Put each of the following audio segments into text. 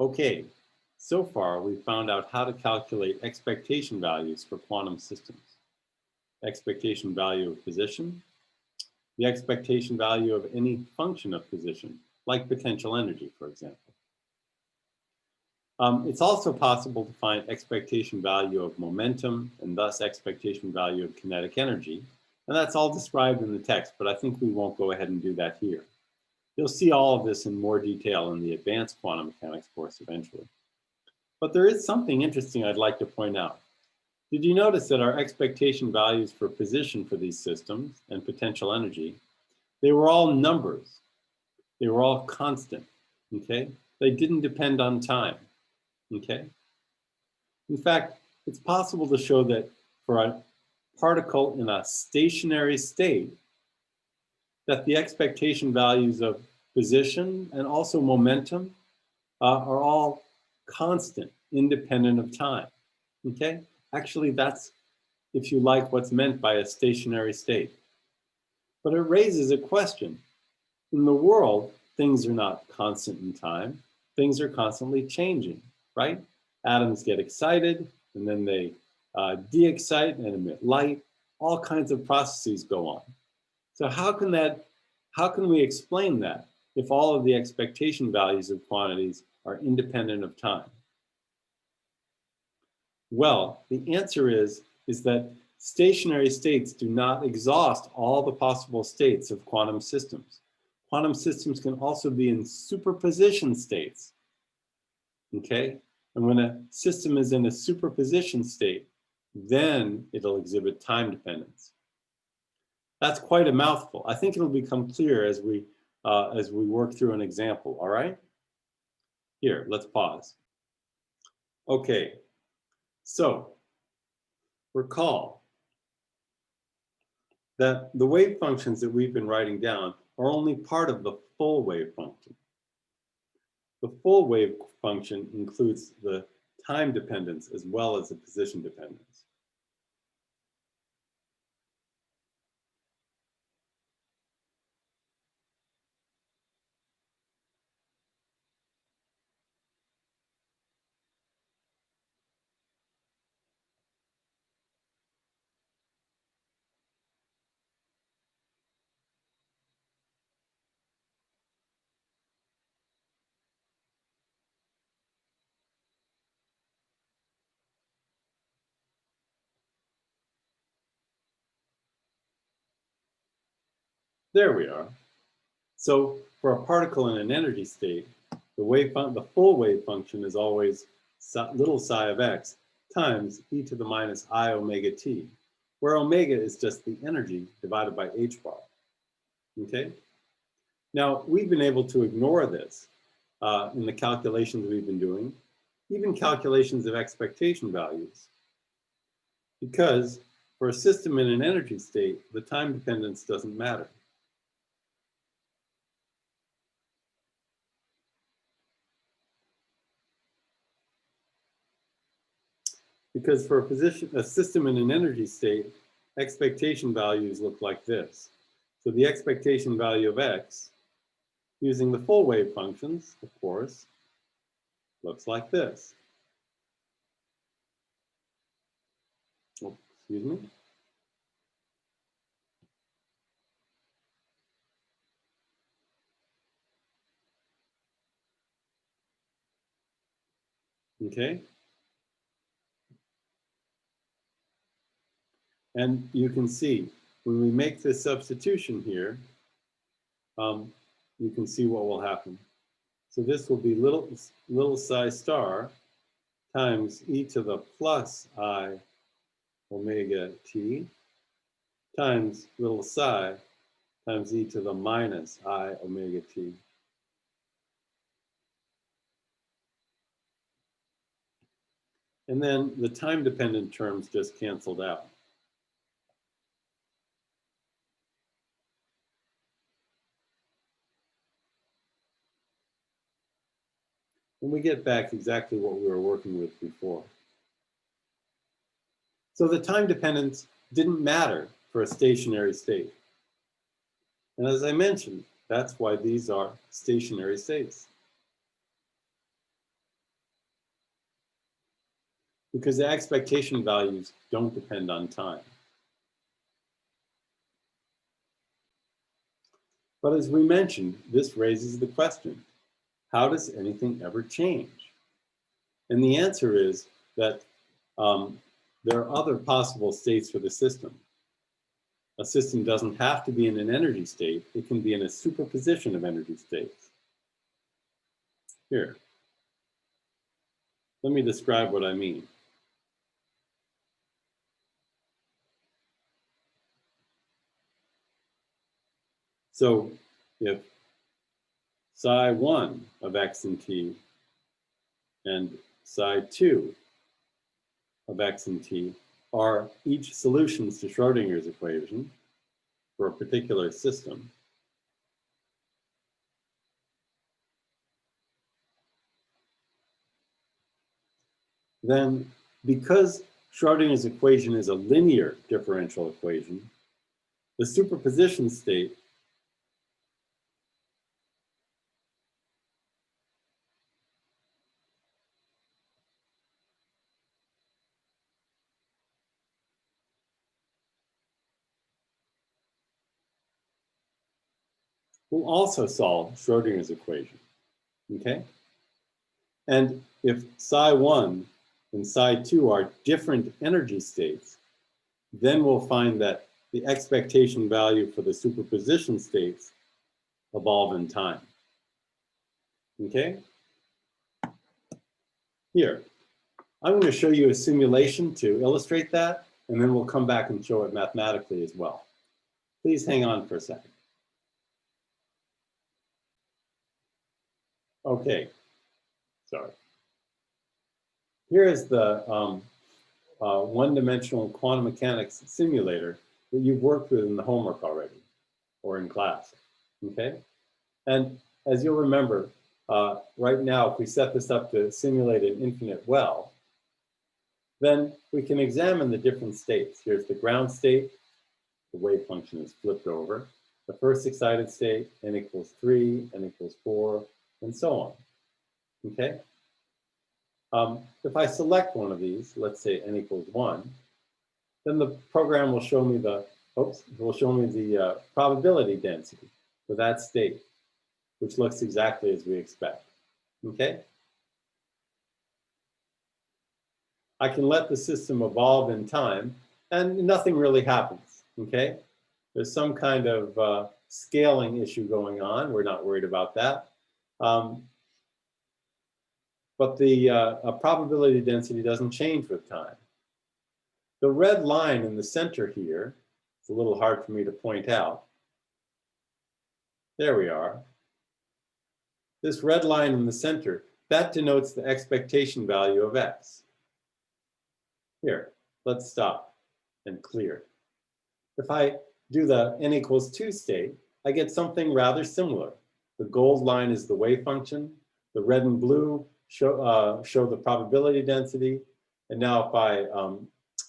Okay, so far we've found out how to calculate expectation values for quantum systems. Expectation value of position, the expectation value of any function of position, like potential energy, for example. It's also possible to find expectation value of momentum and thus expectation value of kinetic energy. And that's all described in the text, but I think we won't go ahead and do that here. You'll see all of this in more detail in the advanced quantum mechanics course eventually. But there is something interesting I'd like to point out. Did you notice that our expectation values for position for these systems and potential energy, they were all numbers. They were all constant, okay? They didn't depend on time, okay? In fact, it's possible to show that for a particle in a stationary state, that the expectation values of position and also momentum are all constant, independent of time, okay? Actually, that's, if you like, what's meant by a stationary state. But it raises a question. In the world, things are not constant in time. Things are constantly changing, right? Atoms get excited, and then they de-excite and emit light. All kinds of processes go on. So how can we explain that if all of the expectation values of quantities are independent of time? Well, the answer is that stationary states do not exhaust all the possible states of quantum systems. Quantum systems can also be in superposition states, okay? And when a system is in a superposition state, then it'll exhibit time dependence. That's quite a mouthful. I think it'll become clear as we work through an example, all right? Here, let's pause. Okay, so recall that the wave functions that we've been writing down are only part of the full wave function. The full wave function includes the time dependence as well as the position dependence. There we are. So for a particle in an energy state, the full wave function is always little psi of x times e to the minus I omega t, where omega is just the energy divided by h bar, okay? Now, we've been able to ignore this in the calculations we've been doing, even calculations of expectation values, because for a system in an energy state, the time dependence doesn't matter. Because for a system in an energy state, expectation values look like this. So the expectation value of x, using the full wave functions, of course, looks like this. Oh, excuse me. Okay. And you can see, when we make this substitution here, you can see what will happen. So this will be little psi star times e to the plus I omega t times little psi times e to the minus I omega t. And then the time-dependent terms just canceled out. And we get back exactly what we were working with before. So the time dependence didn't matter for a stationary state. And as I mentioned, that's why these are stationary states. because the expectation values don't depend on time. But as we mentioned, this raises the question, how does anything ever change? And the answer is that there are other possible states for the system. A system doesn't have to be in an energy state. It can be in a superposition of energy states. Here, let me describe what I mean. So if psi 1 of x and t and psi 2 of x and t are each solutions to Schrodinger's equation for a particular system, then because Schrodinger's equation is a linear differential equation, the superposition state will also solve Schrodinger's equation, okay? And if psi 1 and psi 2 are different energy states, then we'll find that the expectation value for the superposition states evolve in time, okay? Here, I'm going to show you a simulation to illustrate that, and then we'll come back and show it mathematically as well. Please hang on for a second. Okay, sorry. Here is the one-dimensional quantum mechanics simulator that you've worked with in the homework already or in class, okay? And as you'll remember, right now, if we set this up to simulate an infinite well, then we can examine the different states. Here's the ground state. The wave function is flipped over. The first excited state, n equals 3, n equals 4, and so on, okay? If I select one of these, let's say n equals 1, then the program will show me the, probability density for that state, which looks exactly as we expect, okay? I can let the system evolve in time, and nothing really happens, okay? There's some kind of scaling issue going on. We're not worried about that. But the probability density doesn't change with time. The red line in the center here, it's a little hard for me to point out. There we are. This red line in the center, that denotes the expectation value of x. Here, let's stop and clear. If I do the n equals 2 state, I get something rather similar. The gold line is the wave function. The red and blue show the probability density. And now if I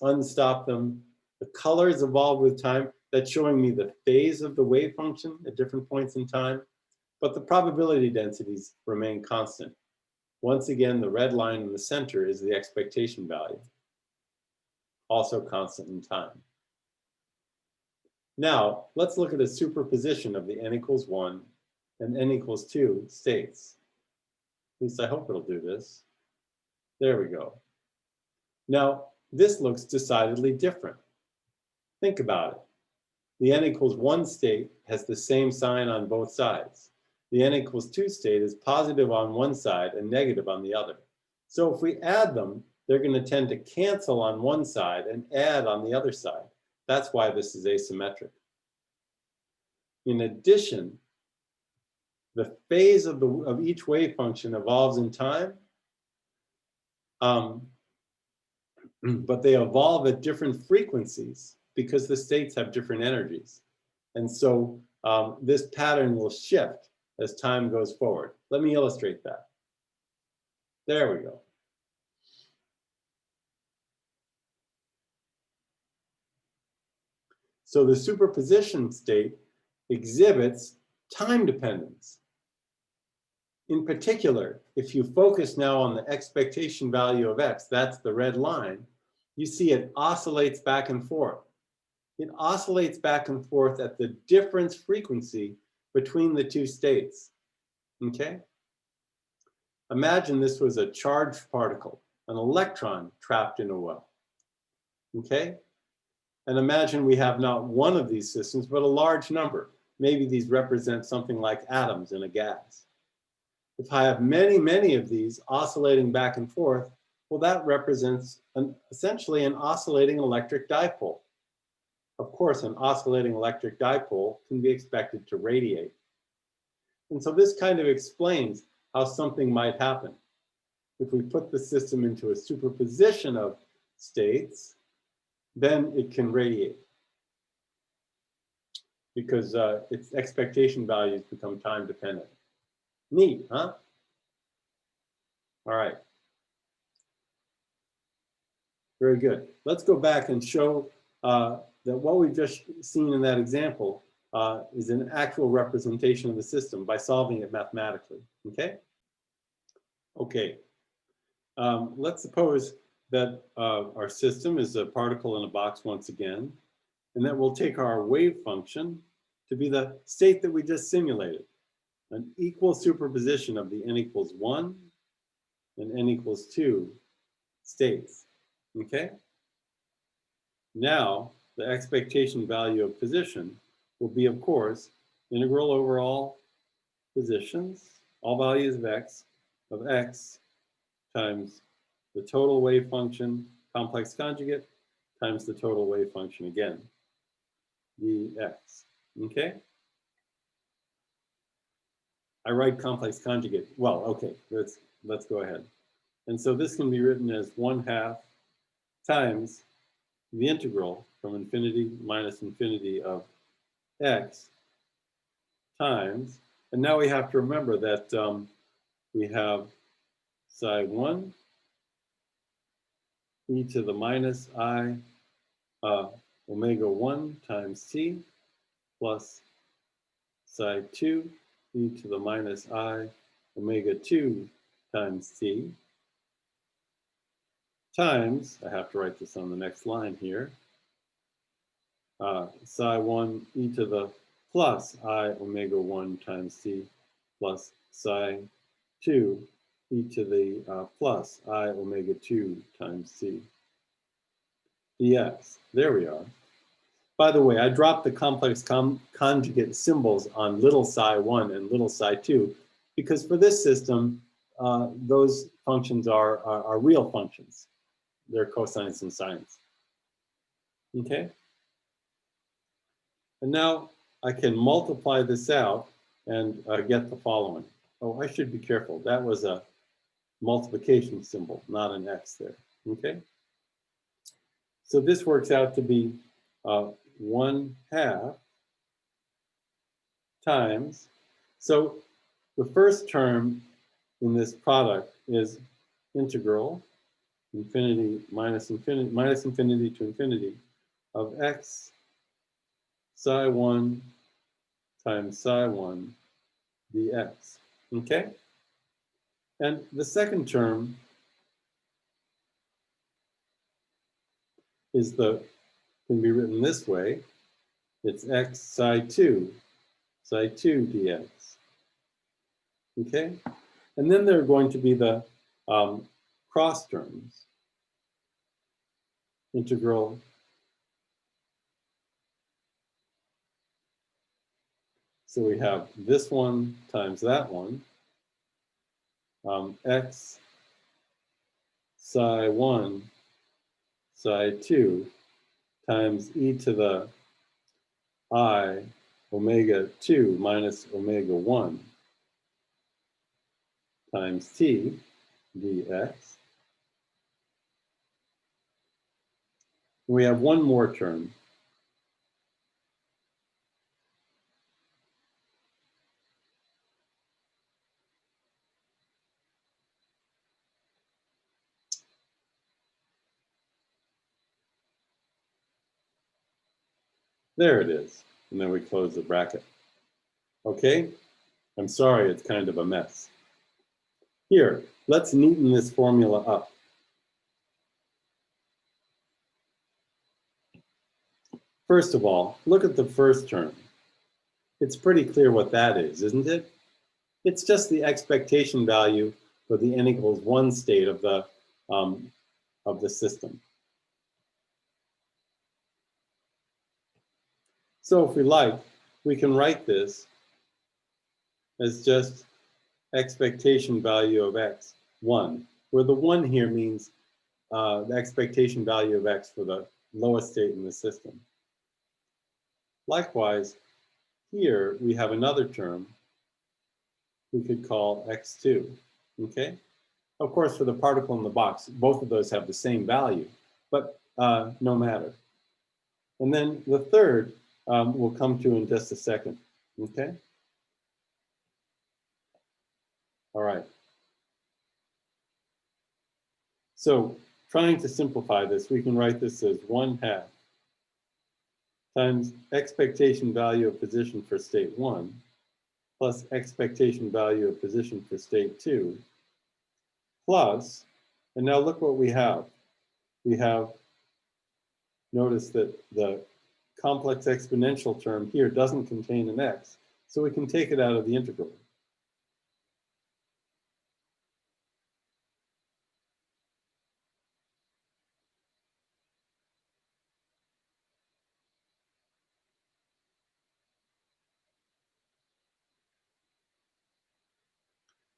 unstop them, the colors evolve with time. That's showing me the phase of the wave function at different points in time. But the probability densities remain constant. Once again, the red line in the center is the expectation value, also constant in time. Now, let's look at a superposition of the n equals 1 and n equals 2 states. At least I hope it'll do this. There we go. Now, this looks decidedly different. Think about it. The n equals 1 state has the same sign on both sides. The n equals 2 state is positive on one side and negative on the other. So if we add them, they're going to tend to cancel on one side and add on the other side. That's why this is asymmetric. In addition, the phase of each wave function evolves in time, but they evolve at different frequencies because the states have different energies. And so this pattern will shift as time goes forward. Let me illustrate that. There we go. So the superposition state exhibits time dependence. In particular, if you focus now on the expectation value of x, that's the red line, you see it oscillates back and forth. It oscillates back and forth at the difference frequency between the two states, okay? Imagine this was a charged particle, an electron trapped in a well, okay? And imagine we have not one of these systems, but a large number. Maybe these represent something like atoms in a gas. If I have many, many of these oscillating back and forth, well, that represents essentially an oscillating electric dipole. Of course, an oscillating electric dipole can be expected to radiate. And so this kind of explains how something might happen. If we put the system into a superposition of states, then it can radiate because its expectation values become time dependent. Neat, huh? All right. Very good. Let's go back and show that what we've just seen in that example is an actual representation of the system by solving it mathematically, okay? Okay. Let's suppose that our system is a particle in a box once again, and that we'll take our wave function to be the state that we just simulated, an equal superposition of the n equals 1 and n equals 2 states, okay? Now, the expectation value of position will be, of course, integral over all positions, all values of x times the total wave function complex conjugate times the total wave function again, dx, okay? I write complex conjugate, well, okay, let's go ahead. And so this can be written as 1/2 times the integral from infinity minus infinity of x times, and now we have to remember that we have psi 1 e to the minus I omega 1 times t plus psi 2 e to the minus I omega 2 times t times, I have to write this on the next line here, psi 1 e to the plus I omega 1 times t plus psi 2 e to the plus I omega 2 times t dx. There we are. By the way, I dropped the complex conjugate symbols on little psi 1 and little psi 2 because for this system, those functions are real functions. They're cosines and sines. Okay? And now I can multiply this out and get the following. Oh, I should be careful. That was a multiplication symbol, not an x there. Okay? So this works out to be 1/2 times. So the first term in this product is integral infinity minus infinity to infinity of x psi 1 times psi 1 dx. Okay? And the second term can be written this way. It's x psi 2 dx. Okay? And then there are going to be the cross terms. Integral so we have this one times that one, x psi 1 psi 2 times e to the I omega 2 minus omega 1 times t dx. We have one more term. There it is. And then we close the bracket. Okay? I'm sorry, it's kind of a mess. Here, let's neaten this formula up. First of all, look at the first term. It's pretty clear what that is, isn't it? It's just the expectation value for the n equals 1 state of the system. So if we like, we can write this as just expectation value of x, 1, where the 1 here means the expectation value of x for the lowest state in the system. Likewise, here we have another term we could call x2, okay? Of course, for the particle in the box, both of those have the same value, but no matter. And then the third we'll come to in just a second, okay? All right. So trying to simplify this, we can write this as 1/2 times expectation value of position for state 1 plus expectation value of position for state 2 plus, and now look what we have. We have, notice that the complex exponential term here doesn't contain an x, so we can take it out of the integral.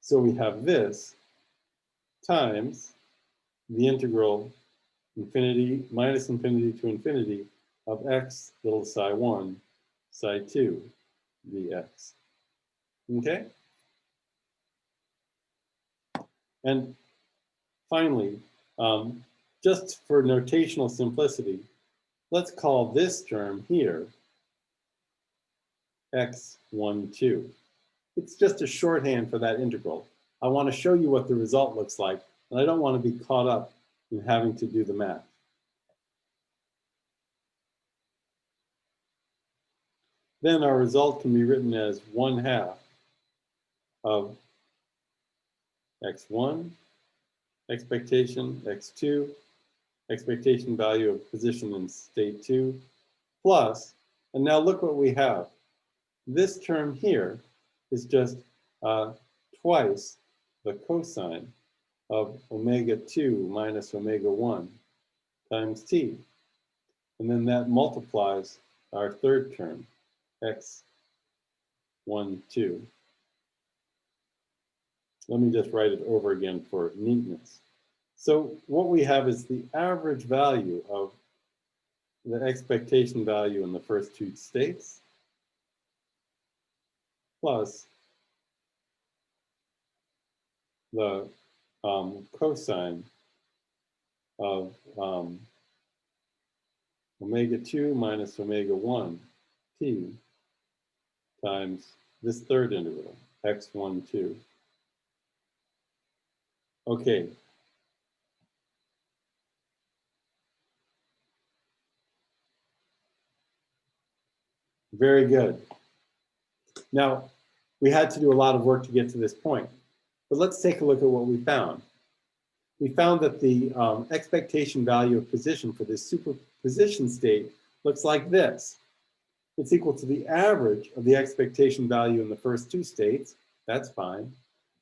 So we have this times the integral infinity minus infinity to infinity of x little psi 1 psi 2 dx. Okay? And finally, just for notational simplicity, let's call this term here x12. It's just a shorthand for that integral. I want to show you what the result looks like, and I don't want to be caught up in having to do the math. Then our result can be written as 1/2 of x1, expectation x2, expectation value of position in state 2, plus, and now look what we have. This term here is just twice the cosine of omega 2 minus omega 1 times t. And then that multiplies our third term, x1, 2. Let me just write it over again for neatness. So what we have is the average value of the expectation value in the first two states plus the cosine of omega 2 minus omega 1 t times this third integral, x1, 2. Okay. Very good. Now, we had to do a lot of work to get to this point, but let's take a look at what we found. We found that the expectation value of position for this superposition state looks like this. It's equal to the average of the expectation value in the first two states. That's fine.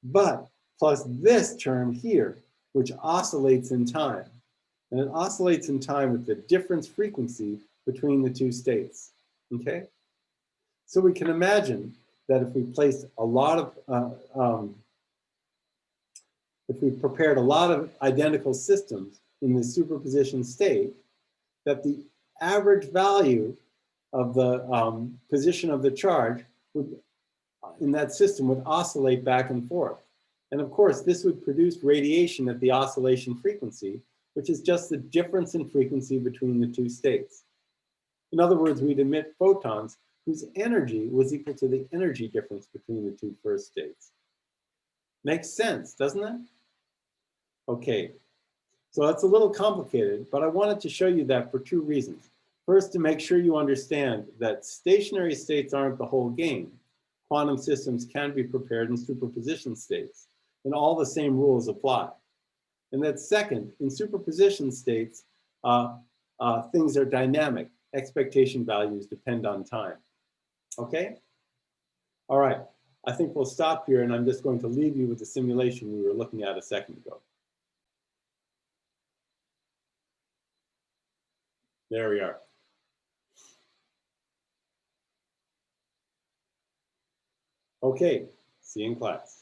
But plus this term here, which oscillates in time. And it oscillates in time with the difference frequency between the two states. Okay? So we can imagine that if we placed a lot of, if we prepared a lot of identical systems in the superposition state, that the average value of the position of the charge would, in that system would oscillate back and forth. And of course, this would produce radiation at the oscillation frequency, which is just the difference in frequency between the two states. In other words, we'd emit photons whose energy was equal to the energy difference between the two first states. Makes sense, doesn't it? Okay, so that's a little complicated, but I wanted to show you that for two reasons. First, to make sure you understand that stationary states aren't the whole game. Quantum systems can be prepared in superposition states. and all the same rules apply. And that second, in superposition states, things are dynamic. Expectation values depend on time. Okay? All right. I think we'll stop here, and I'm just going to leave you with the simulation we were looking at a second ago. There we are. Okay, see you in class.